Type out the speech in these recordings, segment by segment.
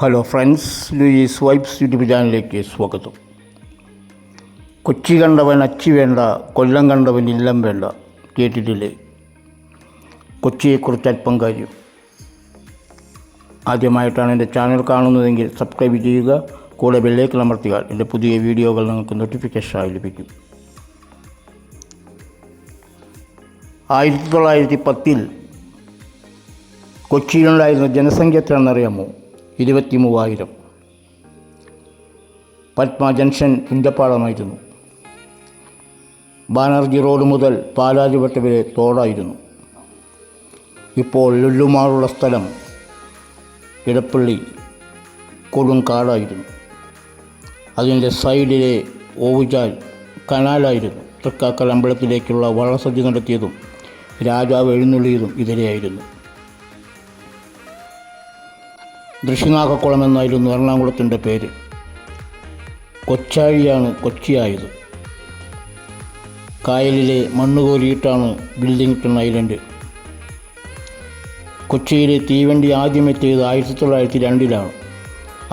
Hello friends, Louis vibes YouTube ചാനലിലേക്ക് സ്വാഗതം. കൊച്ചി കണ്ടവൻ അച്ചി വേണ്ട, കൊല്ലം കണ്ടവൻ ഇല്ലം വേണ്ട. കേട്ടിട്ടില്ലേ? കൊച്ചിയെക്കുറിച്ച് അല്പം കാര്യം. ആദ്യമായിട്ടാണ് എൻ്റെ ചാനൽ കാണുന്നതെങ്കിൽ സബ്സ്ക്രൈബ് ചെയ്യുക. കൂടെ ബെല്ലേക്ക് അമർത്തിയാൽ എൻ്റെ പുതിയ വീഡിയോകൾ നിങ്ങൾക്ക് നോട്ടിഫിക്കേഷനായി ലഭിക്കും. 1910 കൊച്ചിയിലുണ്ടായിരുന്ന ജനസംഖ്യ എത്രയാണെന്നറിയാമോ? 23,000. പത്മ ജംഗ്ഷൻ പുഞ്ചപ്പാളമായിരുന്നു. ബാനർജി റോഡ് മുതൽ പാലാരിവട്ടം വരെ തോടായിരുന്നു. ഇപ്പോൾ ലുല്ലുമാളുള്ള സ്ഥലം ഇടപ്പള്ളി കൊടും കാടായിരുന്നു. അതിൻ്റെ സൈഡിലെ ഓവുചാൽ കനാലായിരുന്നു. തൃക്കാക്കൽ അമ്പലത്തിലേക്കുള്ള വള്ളസദ്യ നടത്തിയതും രാജാവ് എഴുന്നള്ളിയതും ഇതിലെയായിരുന്നു. ദൃശ്യനാഗക്കുളം എന്നായിരുന്നു എറണാകുളത്തിൻ്റെ പേര്. കൊച്ചാഴിയാണ് കൊച്ചിയായത്. കായലിലെ മണ്ണുകോരിയിട്ടാണ് വില്ലിംഗ്ടൺ ഐലൻഡ്. കൊച്ചിയിലെ തീവണ്ടി ആദ്യം എത്തിയത് 1902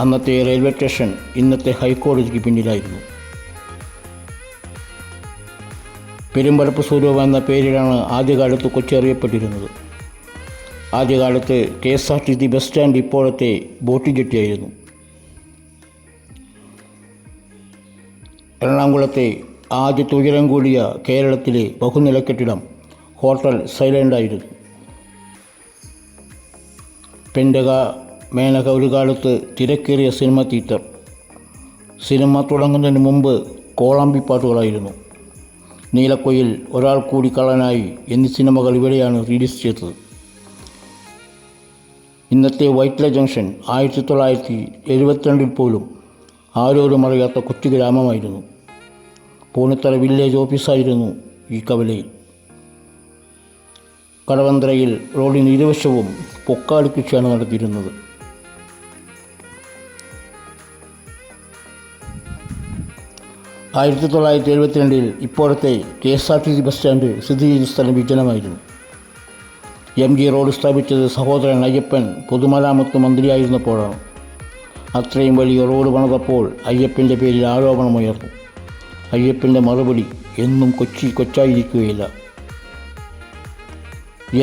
അന്നത്തെ റെയിൽവേ സ്റ്റേഷൻ ഇന്നത്തെ ഹൈക്കോടതിക്ക് പിന്നിലായിരുന്നു. പെരുമ്പടപ്പ് സ്വരൂപം എന്ന പേരിലാണ് ആദ്യകാലത്ത് കൊച്ചി അറിയപ്പെട്ടിരുന്നത്. ആദ്യകാലത്ത് KSRTC ബസ് സ്റ്റാൻഡ് ഇപ്പോഴത്തെ ബോട്ട് ജെട്ടിയായിരുന്നു. എറണാകുളത്തെ ആദ്യത്തെ ഉയരം കൂടിയ കേരളത്തിലെ ബഹുനില കെട്ടിടം ഹോട്ടൽ സൈലൻ്റ് ആയിരുന്നു. പെൻഡക മേനക ഒരു കാലത്ത് തിരക്കേറിയ സിനിമ തിയേറ്റർ. സിനിമ തുടങ്ങുന്നതിന് മുമ്പ് കോളാമ്പിപ്പാട്ടുകളായിരുന്നു. നീലക്കൊയിൽ, ഒരാൾ കൂടി കള്ളനായി എന്നീ സിനിമകൾ ഇവിടെയാണ് റിലീസ് ചെയ്തത്. ഇന്നത്തെ വൈറ്റ്ല ജംഗ്ഷൻ 1972 പോലും ആരോരും അറിയാത്ത കൊച്ചു ഗ്രാമമായിരുന്നു. പൂണിത്തറ വില്ലേജ് ഓഫീസായിരുന്നു ഈ കവലയിൽ. കടവന്ത്രയിൽ റോഡിന് ഇരുവശവും പൊക്കാളി കൃഷിയാണ് നടത്തിയിരുന്നത്. ആയിരത്തി 1972 ഇപ്പോഴത്തെ KSRTC ബസ് സ്റ്റാൻഡ് സ്ഥിതി ചെയ്യുന്ന സ്ഥലം വിജനമായിരുന്നു. MG റോഡ് സ്ഥാപിച്ചത് സഹോദരൻ അയ്യപ്പൻ പൊതുമരാമത്ത് മന്ത്രിയായിരുന്നപ്പോഴാണ്. അത്രയും വലിയ റോഡ് പണിതപ്പോൾ അയ്യപ്പൻ്റെ പേരിൽ ആരോപണമുയർന്നു. അയ്യപ്പൻ്റെ മറുപടി എന്നും കൊച്ചി കൊച്ചായിരിക്കുകയില്ല.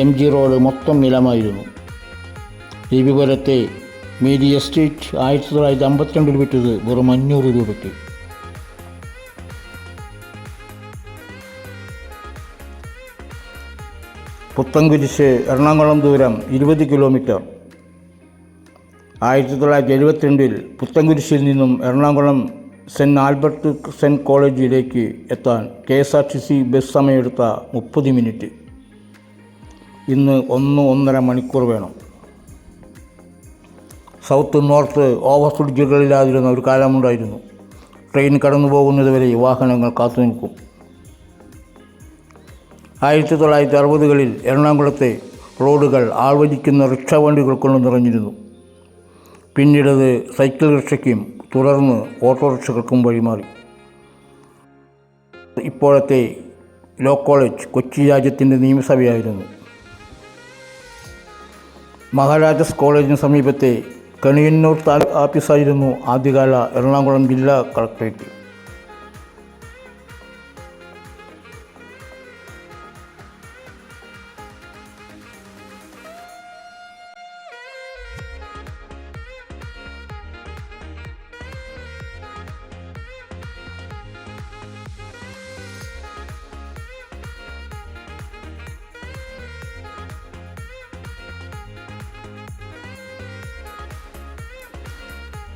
MG റോഡ് മൊത്തം നിലമായിരുന്നു. രവിപുരത്തെ മേരി എസ്റ്റേറ്റ് 1952 വിറ്റത് വെറും 500 രൂപയ്ക്ക്. പുത്തൻകുരിശ് എറണാകുളം ദൂരം 20 കിലോമീറ്റർ. 1972 പുത്തൻകുരിശിൽ നിന്നും എറണാകുളം സെൻറ്റ് ആൽബർട്ട് കോളേജിലേക്ക് എത്താൻ KSRTC ബസ് സമയമെടുത്ത 30 മിനിറ്റ്. ഇന്ന് 1-1.5 മണിക്കൂർ വേണം. സൗത്ത് നോർത്ത് ഓവർബ്രിഡ്ജുകളില്ലാതിരുന്ന ഒരു കാലമുണ്ടായിരുന്നു. ട്രെയിൻ കടന്നു പോകുന്നതുവരെ വാഹനങ്ങൾ കാത്തു നിൽക്കും. 1960കളിൽ എറണാകുളത്തെ റോഡുകൾ ആൾവലിക്കുന്ന റിക്ഷ വണ്ടികൾ കൊണ്ട് നിറഞ്ഞിരുന്നു. പിന്നീടത് സൈക്കിൾ റിക്ഷയ്ക്കും തുടർന്ന് ഓട്ടോറിക്ഷകൾക്കും വഴിമാറി. ഇപ്പോഴത്തെ ലോ കോളേജ് കൊച്ചി രാജ്യത്തിൻ്റെ നിയമസഭയായിരുന്നു. മഹാരാജാസ് കോളേജിന് സമീപത്തെ കണിയന്നൂർ താലൂക്ക് ഓഫീസായിരുന്നു ആദ്യകാല എറണാകുളം ജില്ലാ കളക്ടറേറ്റ്.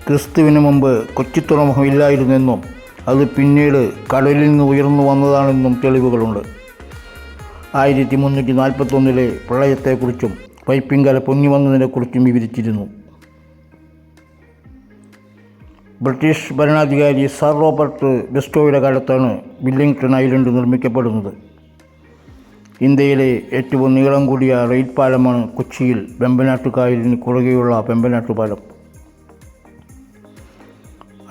ക്രിസ്തുവിന് മുമ്പ് കൊച്ചി തുറമുഖം ഇല്ലായിരുന്നെന്നും അത് പിന്നീട് കടലിൽ നിന്ന് ഉയർന്നു വന്നതാണെന്നും തെളിവുകളുണ്ട്. 1341 പ്രളയത്തെക്കുറിച്ചും പൈപ്പിൻകര പൊങ്ങി വന്നതിനെക്കുറിച്ചും വിവരിച്ചിരുന്നു. ബ്രിട്ടീഷ് ഭരണാധികാരി സർ റോബർട്ട് ബെസ്റ്റോയുടെ കാലത്താണ് വില്ലിംഗ്ടൺ ഐലൻഡ് നിർമ്മിക്കപ്പെടുന്നത്. ഇന്ത്യയിലെ ഏറ്റവും നീളം കൂടിയ റെയിൽ പാലമാണ് കൊച്ചിയിൽ വെമ്പനാട്ട് കായലിന് കുറുകെയുള്ള വെമ്പനാട്ട് പാലം.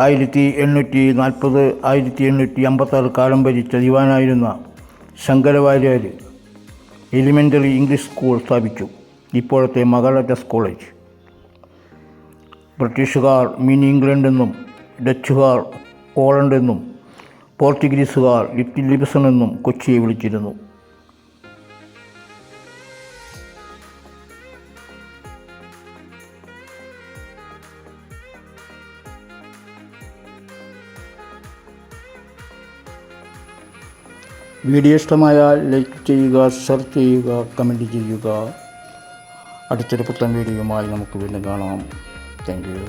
1840-1856 കാലം ഭരിച്ച ദിവാനായിരുന്ന ശങ്കരവാര്യർ എലിമെൻ്ററി ഇംഗ്ലീഷ് സ്കൂൾ സ്ഥാപിച്ചു. ഇപ്പോഴത്തെ മഹാരാജാസ് കോളേജ്. ബ്രിട്ടീഷുകാർ മിനി ഇംഗ്ലണ്ട് എന്നും ഡച്ചുകാർ ഹോളണ്ട് എന്നും പോർച്ചുഗീസുകാർ ലിറ്റിൽ ലിബസൺ എന്നും കൊച്ചിയെ വിളിച്ചിരുന്നു. വീഡിയോ ഇഷ്ടമായാൽ ലൈക്ക് ചെയ്യുക, ഷെയർ ചെയ്യുക, കമൻറ്റ് ചെയ്യുക. അടുത്തൊരു പുത്തൻ വീഡിയോയുമായി നമുക്ക് വീണ്ടും കാണാം. Thank you.